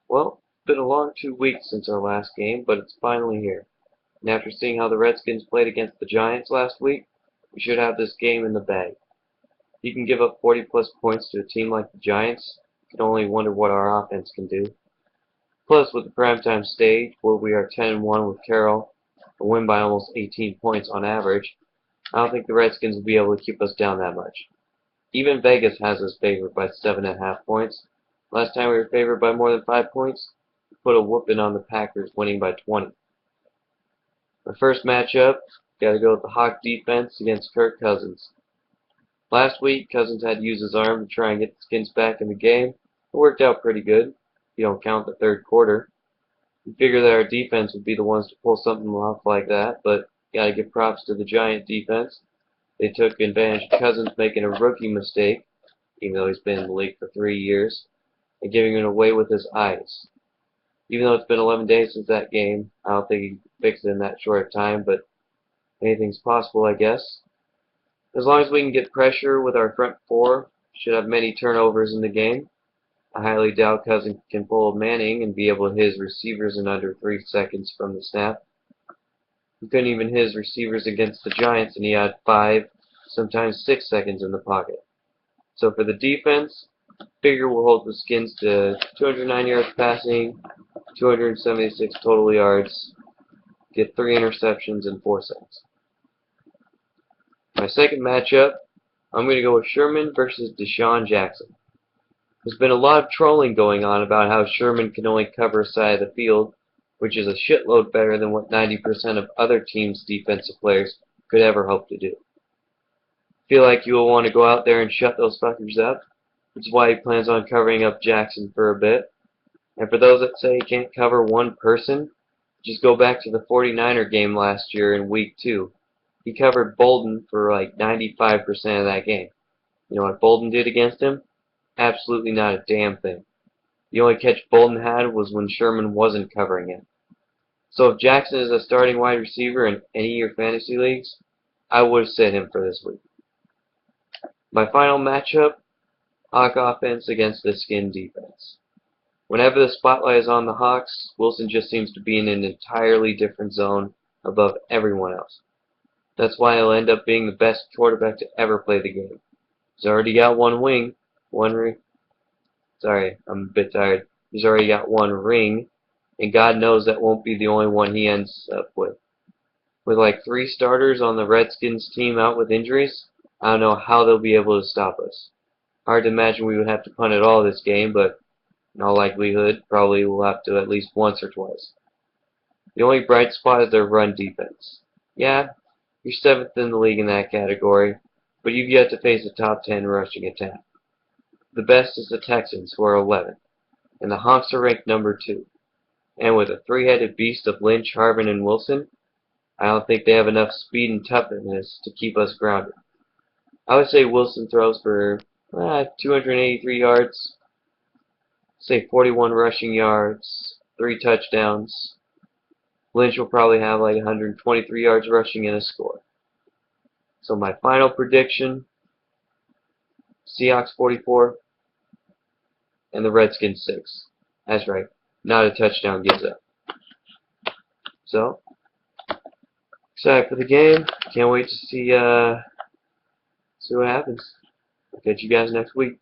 Well, it's been a long 2 weeks since our last game, but it's finally here. And after seeing how the Redskins played against the Giants last week, we should have this game in the bag. If you can give up 40 plus points to a team like the Giants, you can only wonder what our offense can do. Plus, with the primetime stage, where we are 10-1 with Carroll, a win by almost 18 points on average, I don't think the Redskins will be able to keep us down that much. Even Vegas has us favored by 7.5 points. Last time we were favored by more than 5 points, we put a whooping on the Packers, winning by 20. Our first matchup, got to go with the Hawk defense against Kirk Cousins. Last week, Cousins had to use his arm to try and get the Skins back in the game. It worked out pretty good, if you don't count the third quarter. We figured that our defense would be the ones to pull something off like that, but got to give props to the Giant defense. They took advantage of Cousins making a rookie mistake, even though he's been in the league for 3 years, and giving it away with his eyes. Even though it's been 11 days since that game, I don't think he can fix it in that short of time, but anything's possible, I guess. As long as we can get pressure with our front four, should have many turnovers in the game. I highly doubt Cousins can pull Manning and be able to hit his receivers in under 3 seconds from the snap. He couldn't even hit his receivers against the Giants, and he had 5, sometimes 6 seconds in the pocket. So for the defense, figure we'll hold the Skins to 209 yards passing, 276 total yards, get 3 interceptions in 4 seconds. My second matchup, I'm going to go with Sherman versus Deshaun Jackson. There's been a lot of trolling going on about how Sherman can only cover a side of the field, which is a shitload better than what 90% of other teams' defensive players could ever hope to do. Feel like you will want to go out there and shut those fuckers up, which is why he plans on covering up Jackson for a bit. And for those that say he can't cover one person, just go back to the 49er game last year in week 2. He covered Bolden for like 95% of that game. You know what Bolden did against him? Absolutely not a damn thing. The only catch Bolden had was when Sherman wasn't covering him. So if Jackson is a starting wide receiver in any of your fantasy leagues, I would sit him for this week. My final matchup, Hawk offense against the Skin defense. Whenever the spotlight is on the Hawks, Wilson just seems to be in an entirely different zone above everyone else. That's why he'll end up being the best quarterback to ever play the game. He's already got one ring, sorry, I'm a bit tired. He's already got one ring, and God knows that won't be the only one he ends up with. With like 3 starters on the Redskins team out with injuries, I don't know how they'll be able to stop us. Hard to imagine we would have to punt at all this game, but in all likelihood, probably we'll have to at least once or twice. The only bright spot is their run defense. Yeah, you're 7th in the league in that category, but you've yet to face a top 10 rushing attack. The best is the Texans, who are 11th, and the Hawks are ranked number 2. And with a 3-headed beast of Lynch, Harvin, and Wilson, I don't think they have enough speed and toughness to keep us grounded. I would say Wilson throws for 283 yards, say 41 rushing yards, 3 touchdowns. Lynch will probably have like 123 yards rushing and a score. So my final prediction, Seahawks 44 and the Redskins 6. That's right, not a touchdown gives up. So, excited for the game. Can't wait to see what happens. I'll catch you guys next week.